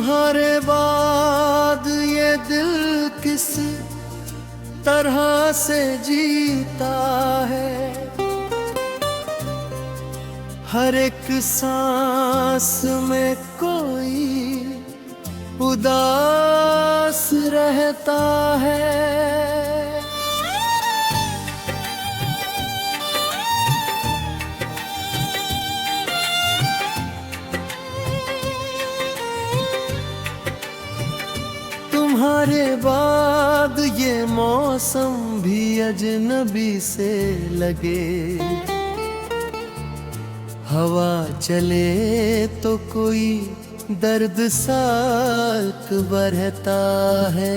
तुम्हारे बाद ये दिल किस तरह से जीता है। हर एक सांस में कोई उदास रहता है। तुम्हारे बाद ये मौसम भी अजनबी से लगे। हवा चले तो कोई दर्द साक बढ़ता है।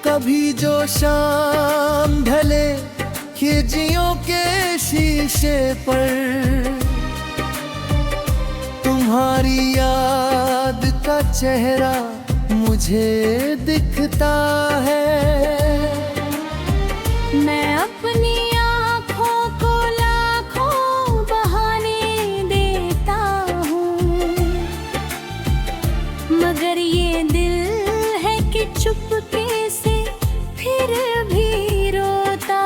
कभी जो शाम ढले खिड़कियों के शीशे पर तुम्हारी याद का चेहरा मुझे दिखता है। मैं अपनी आँखों को लाखों बहाने देता हूँ, मगर ये दिल है कि चुपके से फिर भी रोता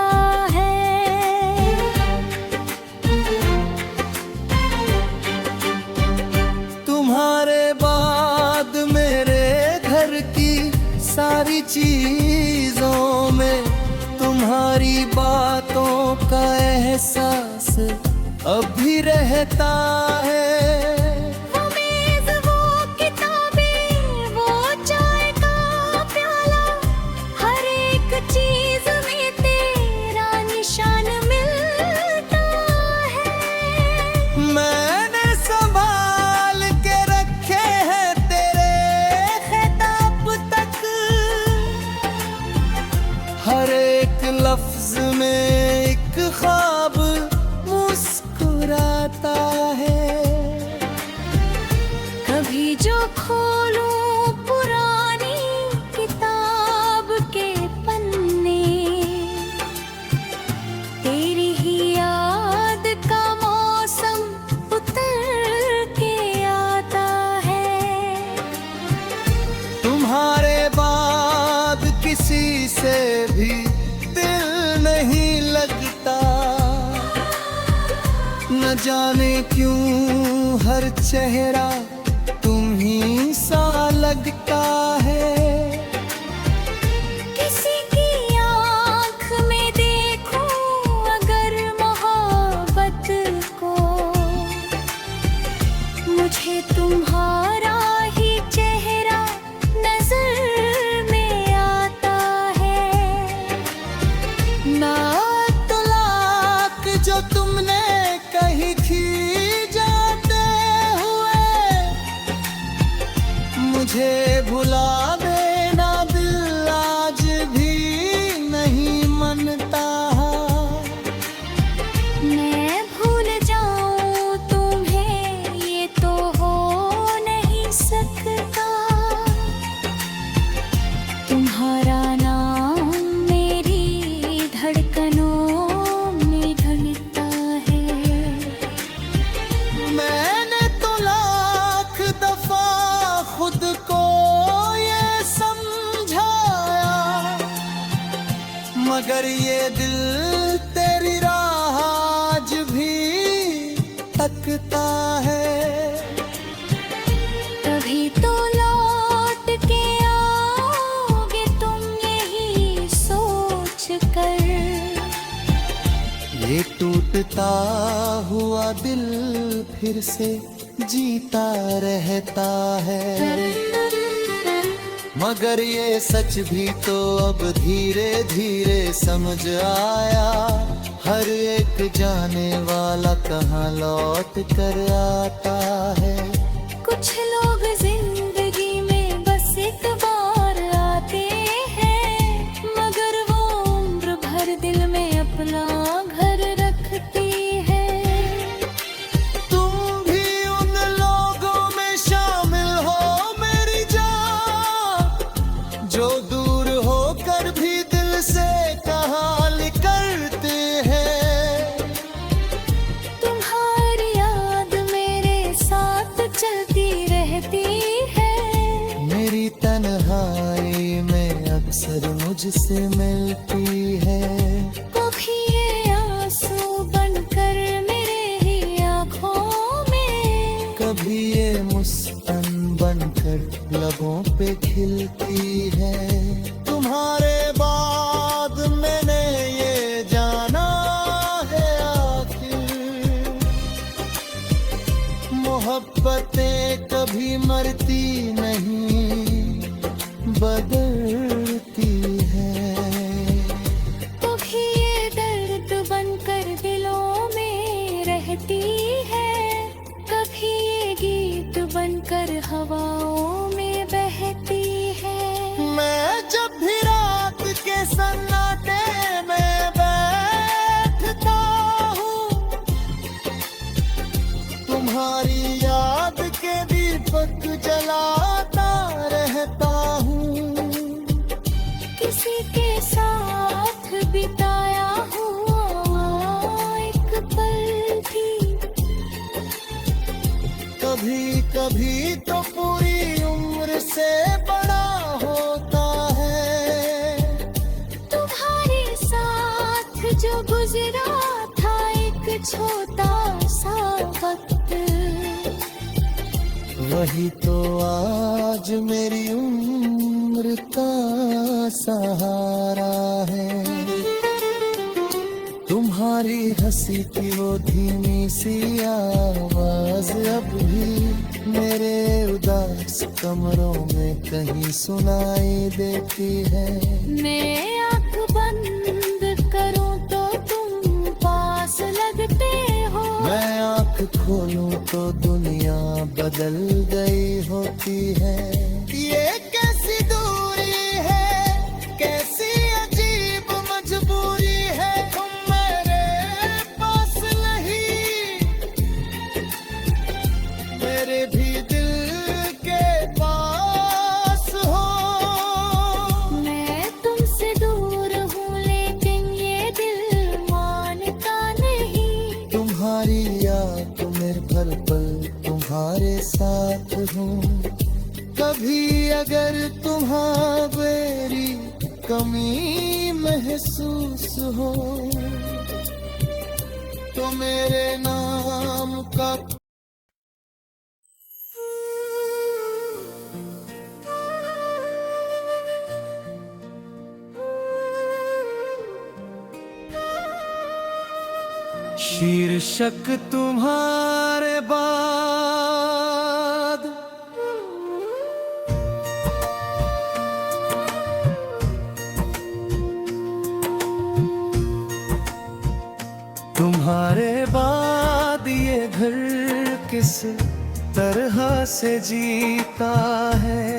है। तुम्हारे बाद मेरे घर की सारी चीजों में तुम्हारी बातों का एहसास अभी रहता है। वो मेज़, वो किताबें, वो चाय का प्याला, हर एक चीज में तेरा निशान मिलता है। मैंने संभाल के रखे हैं तेरे खिताब तक। हर एक लफ्ज में एक ख्वाब मुस्कुराता है। कभी जो खोलूं पुरानी किताब के पन्ने, तेरी ही याद का मौसम उतर के आता है। तुम्हारे बाद किसी से भी दिल नहीं लगता। न जाने क्यों हर चेहरा तुम ही सा लगता है। किसी की आँख में देखूं अगर मोहब्बत को, मुझे तुम्हारा ही चेहरा नजर में आता है। ना तलाक जो तुमने कही थी जाते हुए, मुझे भुला देना दिल आज भी नहीं मनता। मैं भूल जाऊं तुम्हें ये तो हो नहीं सकता। तुम्हारा नाम मेरी धड़कनों में ढलता है। मैंने तो लाख दफा खुद को ये समझाया, मगर ये दिल तेरी राह आज भी तकता है। कभी तो लौट के आओगे तुम यही सोच कर। ये टूटता हुआ दिल फिर से जीता रहता है। मगर ये सच भी तो अब धीरे धीरे समझ आया। हर एक जाने वाला कहाँ लौट कर आता है। कुछ लोग जिंदगी में बस एक बार आते हैं, मगर वो उम्र भर दिल में अपना घर रखती है। तुम भी उन लोगों में शामिल हो मेरी जान, जो दूर होकर भी दिल से कहाली करते हैं। तुम्हारा मुझसे मिलती है। कभी ये आंसू बनकर मेरे ही आँखों में, कभी ये मुस्कान बनकर लबों पे खिलती है। तुम्हारे बाद मैंने ये जाना है आखिर, मोहब्बतें कभी मरती नहीं, बदलती है। कभी ये दर्द बनकर दिलों में रहती है, कभी ये गीत बनकर हवाओं में बहती है। मैं जब भी रात के सन्नाटे में बैठता हूँ, तुम्हारी याद के दीपक जलाता रहता हूँ। किसी के साथ बिताया हुआ एक पल भी, कभी कभी तो पूरी उम्र से बड़ा होता है। तुम्हारे साथ जो गुजरा था एक छोटा सा वक्त, वही तो आज मेरी उम्र का सहारा है। तुम्हारी हंसी की वो धीमी सी आवाज अब भी मेरे उदास कमरों में कहीं सुनाई देती है। मैं आँख बंद करूं तो तुम पास लगते हो, मैं आँख खोलूं तो दुनिया बदल गई होती है। ये कैसी दूरी है, कैसी अजीब मजबूरी है, तुम मेरे पास नहीं, मेरे भी दिल के पास हो। मैं तुमसे दूर हूँ लेकिन ये दिल मानता नहीं। तुम्हारी याद मेरे पल पल तुम्हारे साथ हूँ। कभी अगर तुम्हां मेरी कमी महसूस हो, तो मेरे नाम का शीर्षक तुम्हारे बाद तुम्हारे बाद ये घर किस तरह से जीता है।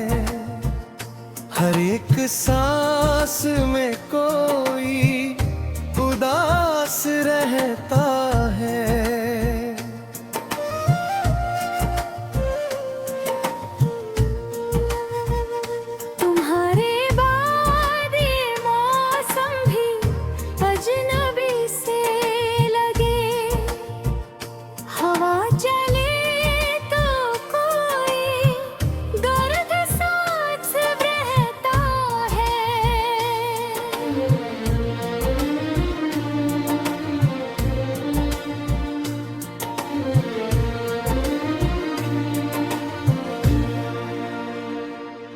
हर एक सांस में कोई उदास रहता है। तुम्हारे बाद ये मौसम भी अजनबी से लगे, हवा चले तो कोई गर्द सांस रहता है।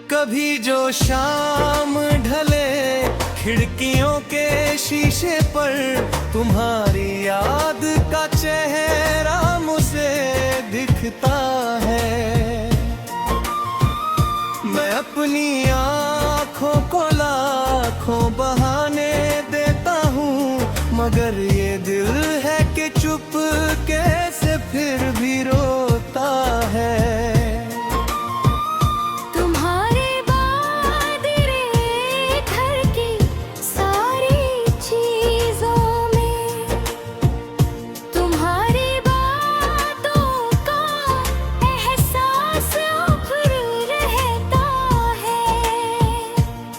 कभी जो शाम ढले खिड़कियों के शीशे पर, तुम्हारी याद का चेहरा मुझे दिखता है। मैं अपनी आँखों को लाखों बहाने देता हूँ, मगर ये दिल है कि चुप कैसे फिर भी रोता है। तुम्हारे बाद रे घर की सारी चीजों में, तुम्हारी बातों का एहसास उभर रहता है।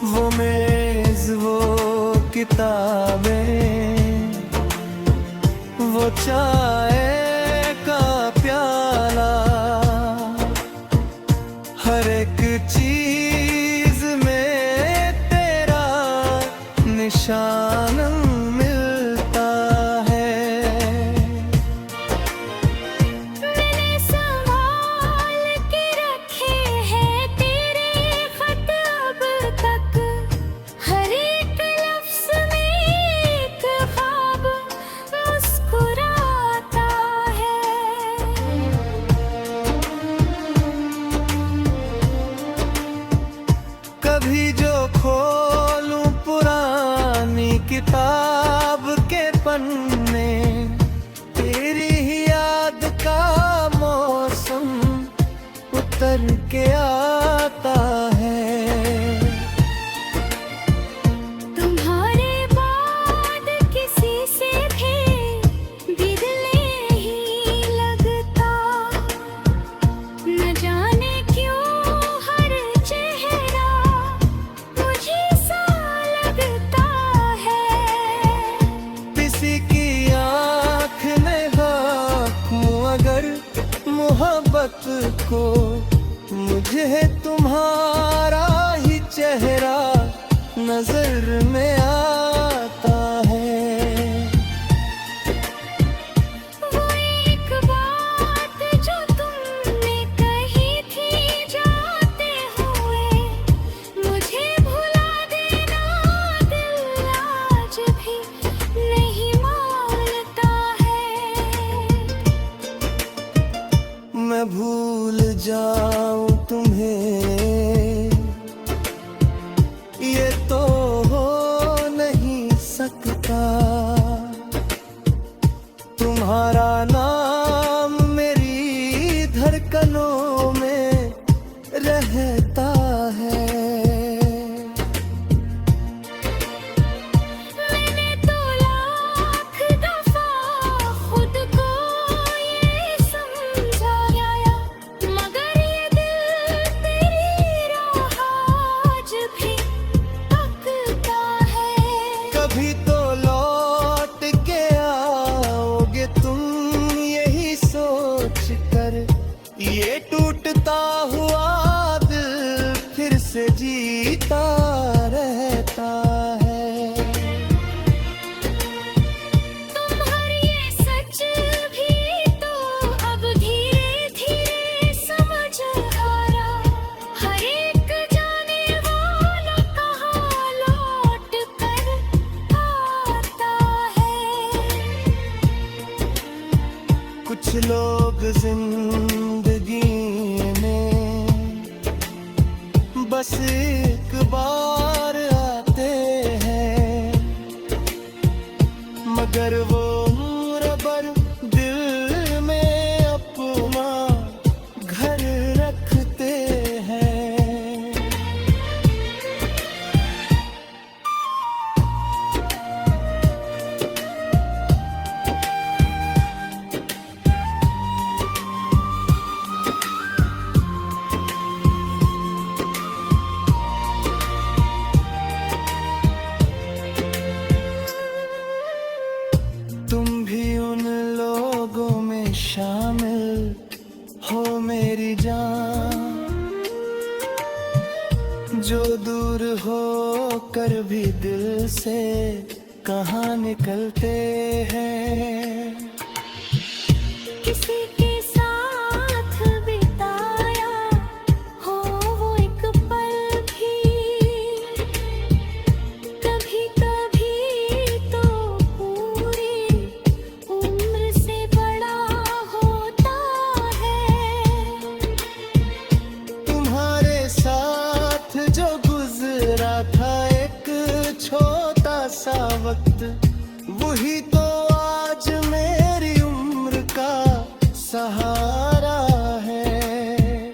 वो मेज, वो किताबें, वो चाय का प्याला, उतर के आता है। तुम्हारे बाद किसी से भी दिल नहीं लगता, न जाने क्यों हर चेहरा मुझे सा लगता है। किसी की आँख में आँखों अगर मोहब्बत को, मुझे तुम्हारा ही चेहरा नजर में आता है। वो एक बात जो तुमने कही थी जाते हुए, मुझे भुला देना दिल आज भी नहीं मानता है। मैं भूल जाऊं तुम्हें, ये तो हो नहीं सकता। तुम्हारा नाम मेरी धड़कनों में रहता है। मैंने तो लाख दफा खुद को ये समझाया, मगर ये दिल तेरी राह आज भी तकता है। कभी तो लौट के आओगे तुम, यही सोच कर ये टूटता हुआ दिल फिर से जीता रहता है। तुम्हारे ये सच भी तो अब धीरे धीरे समझ आ रहा, हर एक जाने वाला कहाँ लौट कर आता है। कुछ लोग जिंदगी में बस एक बार आते हैं, मगर वो उम्र भर दिल में अपना घर रखते हैं। तुम भी उन लोगों में शामिल हो मेरी जान, जो दूर हो कर भी दिल से कहाँ निकलते हैं। किसी के साथ बिताया हो वो एक पल भी, कभी कभी तो पूरी उम्र से बड़ा होता है। तुम्हारे साथ जो गुजरा था एक छोटा सा वक्त, वही तो आज मेरी उम्र का सहारा है।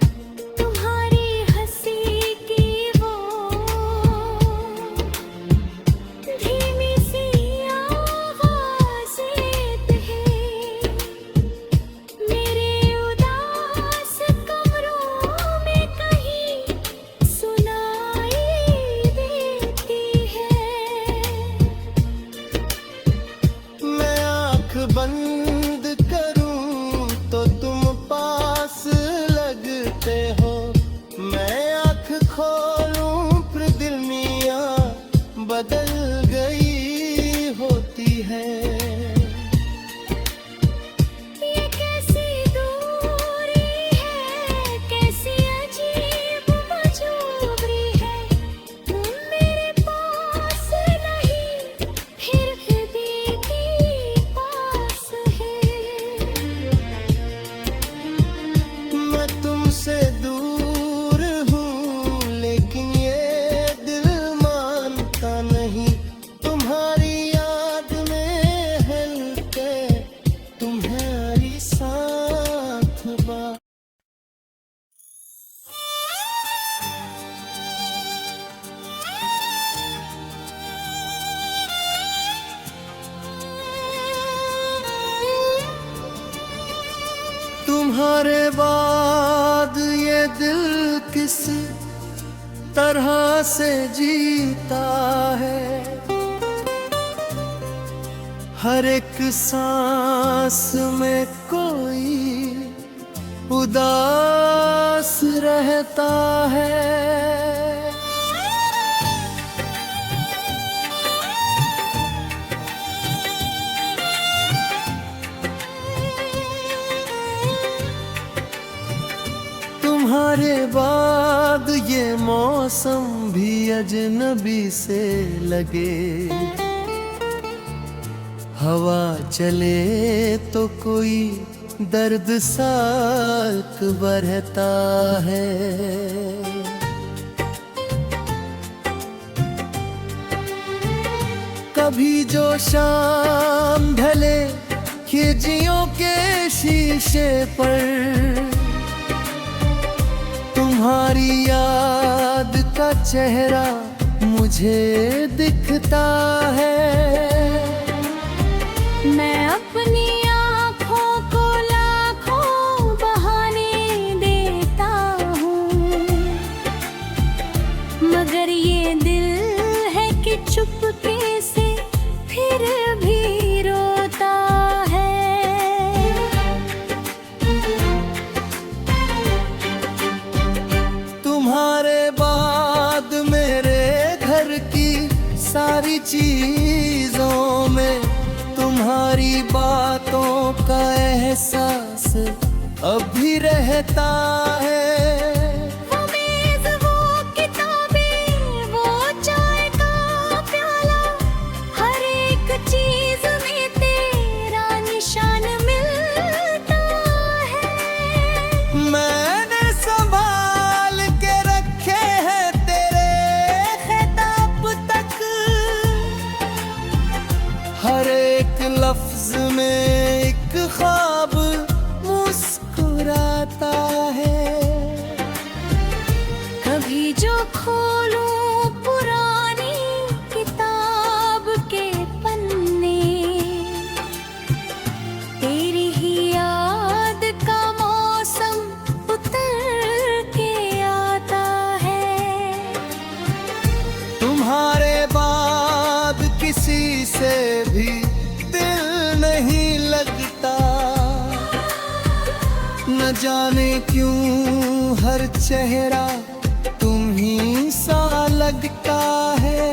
तुम्हारी हंसी की वो धीमी सी आवाज़ें हैं, मेरे उदास कमरों में कहीं सुनाई देती है। तुम्हारे बाद ये दिल किस तरह से जीता है, हर एक सांस में कोई उदास रहता है। तुम्हारे बाद ये मौसम भी अजनबी से लगे, हवा चले तो कोई दर्द साथ बढ़ता है। कभी जो शाम ढले खिड़कियों के शीशे पर, तुम्हारी याद का चेहरा मुझे दिखता है। मैं अपनी आँखों को लाखों बहाने देता हूँ, मगर ये दिल है कि चुपके से फिर भी रोता है। तुम्हारे बाद मेरे घर की सारी चीजों में तुम्हारी बातों का एहसास अभी रहता है। वो मेज़, वो किताबें, वो चाय का प्याला, हर एक चीज में तेरा निशान मिलता है। मैंने संभाल के रखे हैं तेरे खिताब तक, हर एक लफ्ज में एक ख्वाब मुस्कुराता है। कभी जो खोलूं पुरानी किताब के पन्ने, तेरी ही याद का मौसम उतर के आता है। तुम्हारे बाद किसी से भी दिल नहीं लगता, न जाने क्यों हर चेहरा तुम ही सा लगता है।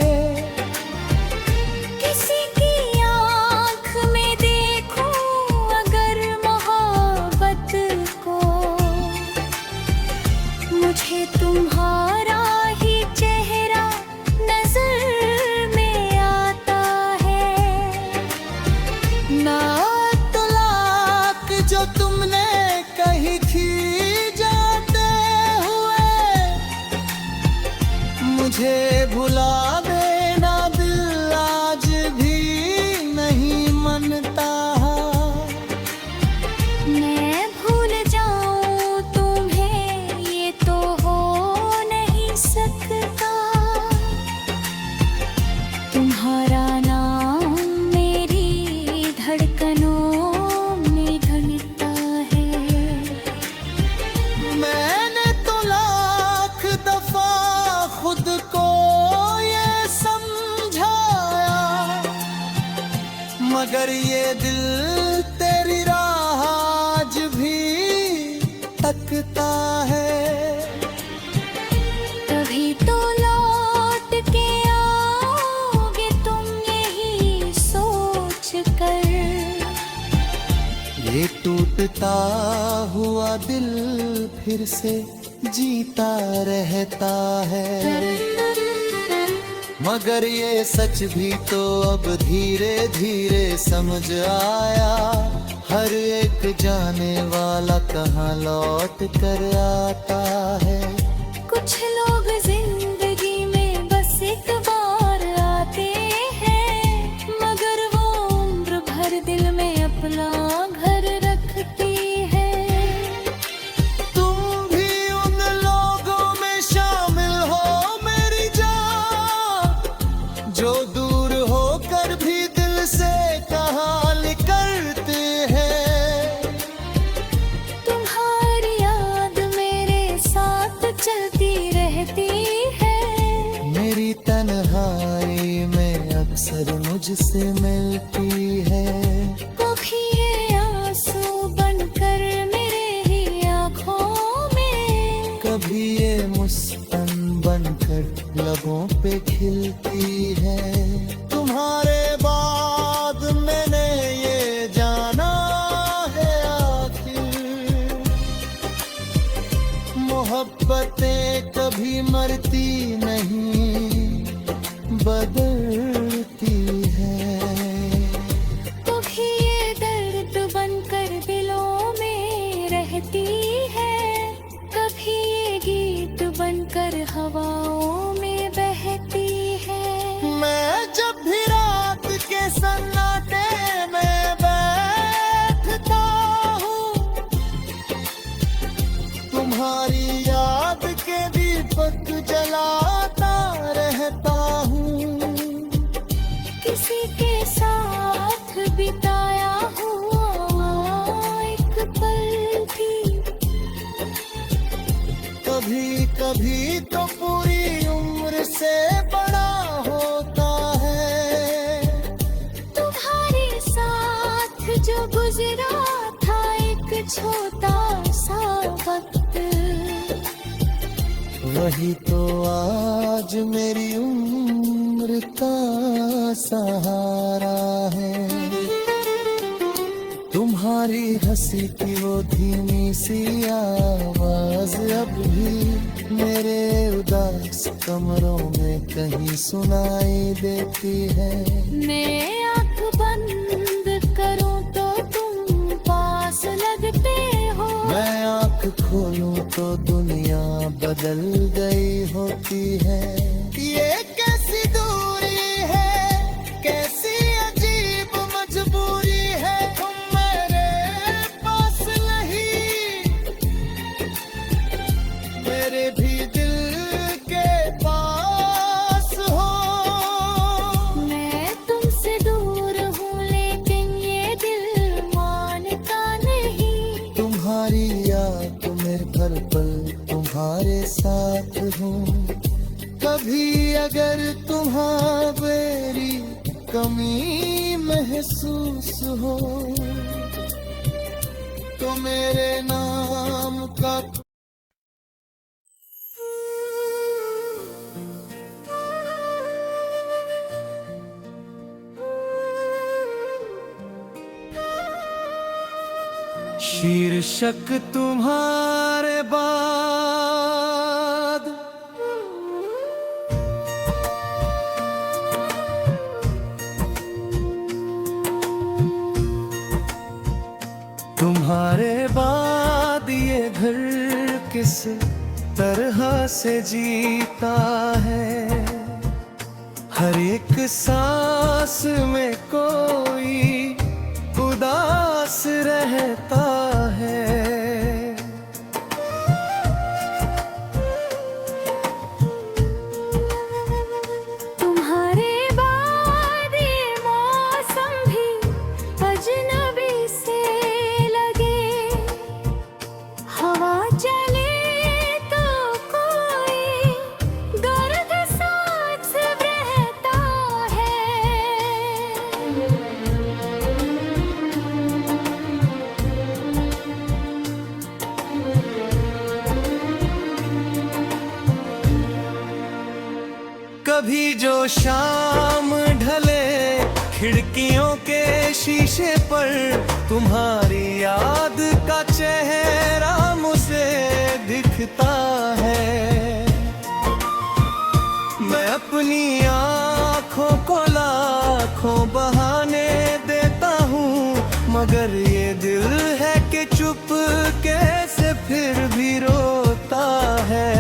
किसी की आँख में देखूं अगर मोहब्बत को, मुझे तुम्हारा ही चेहरा नजर में आता है। ना तलाक जो तुमने कही थी जाते हुए, मुझे भुला देना दिल आज भी नहीं मनता। मैं भूल जाऊं तुम्हें ये तो हो नहीं सकता, तुम्हारा नाम मेरी धड़कनों में घंटा है। मैंने तो लाख दफा खुद को ये समझाया, मगर ये दिल तेरी राह आज भी तकता है। कभी तो लौट के आओगे तुम यही सोच कर, ये टूटता हुआ दिल फिर से जीता रहता है। मगर ये सच भी तो अब धीरे धीरे समझ आया, हर एक जाने वाला कहाँ लौट कर आता है। कुछ लोग जिंदगी में बस एक बार आते हैं, मगर वो उम्र भर दिल में अपना घर रखती है। तुम भी उन लोगों में शामिल हो मेरी जान, जो दूर होकर भी दिल से कहानी करते हैं। मुझसे मिलती है। कभी ये आंसू बनकर मेरे ही आँखों में, कभी ये मुस्कान बनकर लबों पे खिलती है। तुम्हारे बाद मैंने ये जाना है आखिर, मोहब्बतें कभी मरती नहीं, बदलती है। कभी ये दर्द बनकर दिलों में रहती है, कभी ये गीत बनकर हवाओं में बहती है। मैं जब भी रात के सन्नाटे में बैठता हूँ, तुम्हारी याद के दीपक जलाता रहता हूँ। किसी के साथ बिताया हुआ एक पल भी, कभी कभी तो पूरी उम्र से बड़ा होता है। तुम्हारे साथ जो गुजरा था एक छोटा सा वक्त, वही तो आज मेरी उम्र का सहारा है। तुम्हारी हंसी की वो धीमी सी आवाज अब भी मेरे उदास कमरों में कहीं सुनाई देती है। मैं आँख बंद करूं तो तुम पास लगते हो, मैं आँख खोलूं तो दुनिया बदल गई होती है। ये कैसी दूरी है, कैसी अजीब मजबूरी है, तुम मेरे पास नहीं, मेरे भी दिल के पास हो। मैं तुमसे दूर हूँ लेकिन ये दिल मानता नहीं। तुम्हारी याद में हर पल तुम्हारे साथ हूँ। कभी अगर तुम्हारी मेरी कमी महसूस हो, तो मेरे नाम का शीर्षक तुम्हारे बाद तुम्हारे बाद ये घर किस तरह से जीता है। हर एक सांस में कोई उदास रहता है। तुम्हारे बाद ये मौसम भी अजनबी से लगे, हवा चले तो कोई दर्द साथ रहता है। कभी जो शाम ढले खिड़कियों के शीशे पर, तुम्हारी याद का चेहरा मुझे दिखता है। मैं अपनी आँखों को लाखों बहाने देता हूँ, मगर ये दिल है कि चुप कैसे फिर भी रोता है।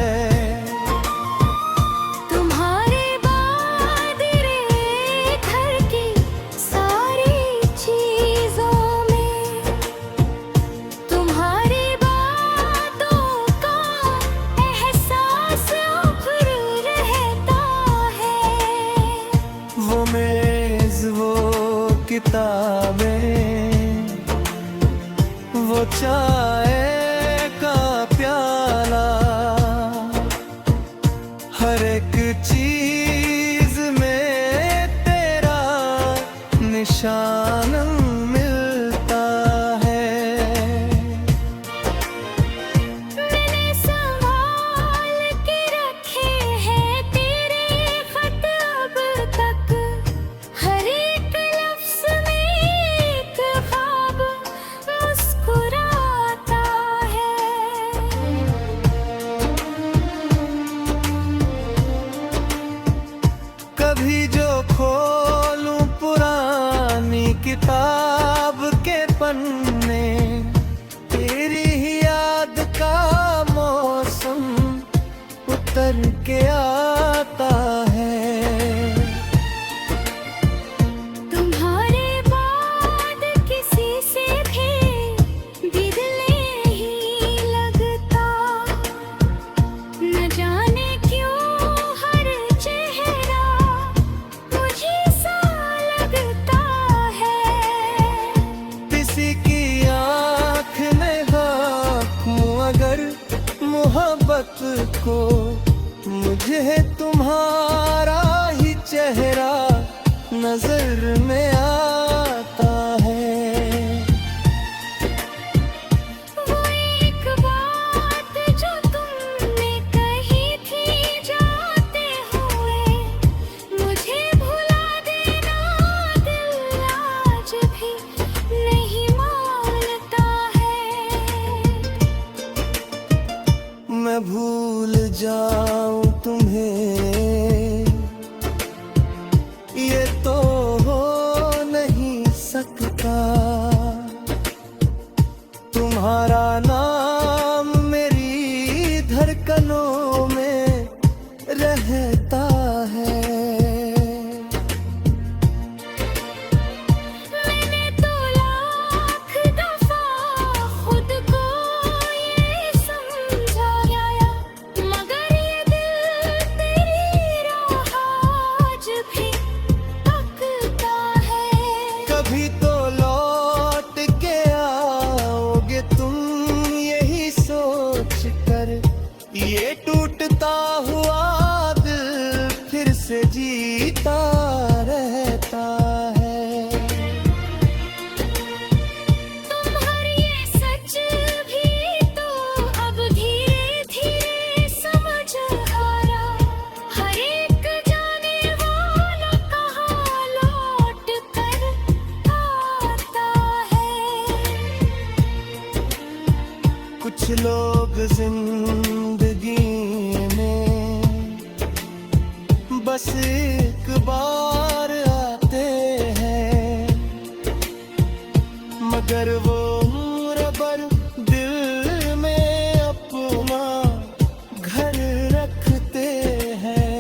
तुम्हारे बाद रे घर की सारी चीजों में, तुम्हारी बातों का एहसास उभर रहता है। वो मेज वो किताबें मोहब्बत को मुझे तुम्हारा ही चेहरा नजर में आता है। वो एक बात जो तुमने कही थी जाते हुए, मुझे भुला देना दिल आज भी नहीं मानता है। मैं भूल जाऊं तुम्हें ये तो हो नहीं सकता। तुम्हारा नाम मेरी धड़कनों में रहता है। मैंने तो लाख दफा खुद को ये समझाया, मगर ये दिल तेरी राह आज भी तकता है। कभी तो लौट के आओगे तुम यही सोच कर, ये टूटता हुआ दिल फिर से जीता रहता है। तुम्हारी ये सच भी तो अब धीरे धीरे समझ आ रहा, हर एक जाने वाला कहाँ लौट कर आता है। कुछ लोग जिंदगी में बस एक बार आते हैं, मगर वो उम्र भर दिल में अपना घर रखते हैं।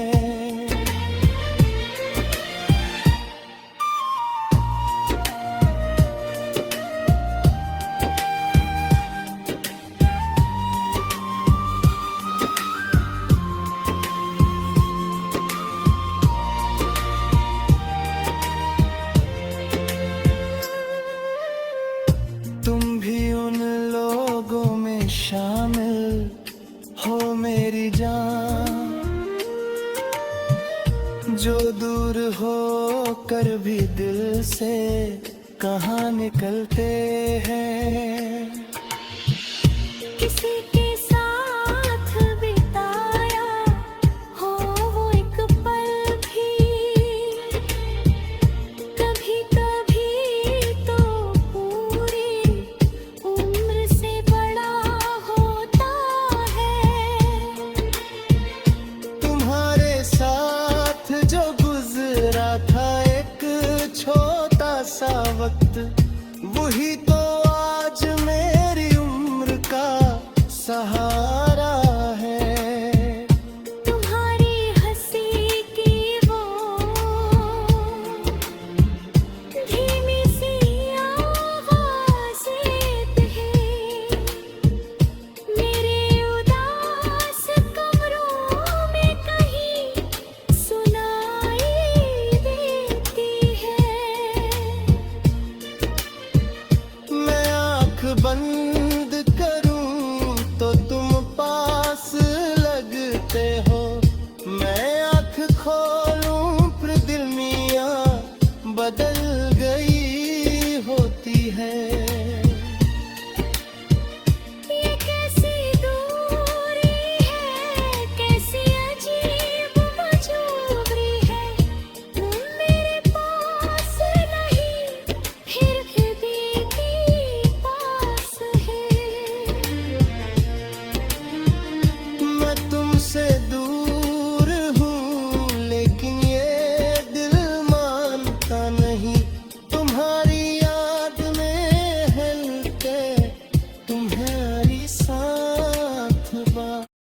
तुम भी उन लोगों में शामिल हो मेरी जान, जो दूर हो कर भी दिल से कहाँ निकलते हैं। किसी के साथ बिताया हो वो एक पल भी, कभी कभी तो पूरी उम्र से बड़ा होता है। तुम्हारे साथ जो गुजरा था एक छोटा सा वक्त, वही तो आज मेरी उम्र का सहारा है। तुम्हारी हंसी की वो धीमी सी आवाज़ें है, मेरे उदास कमरों में कहीं सुनाई देती है। मैं आँख बंद करूं तो तुम पास लगते हो, मैं आँख खोलूं फिर दिल मियाँ बदल गई होती है। ये कैसी दूरी है, कैसी अजीब मजबूरी है, तुम मेरे पास नहीं फिर भी पास है। मैं तुमसे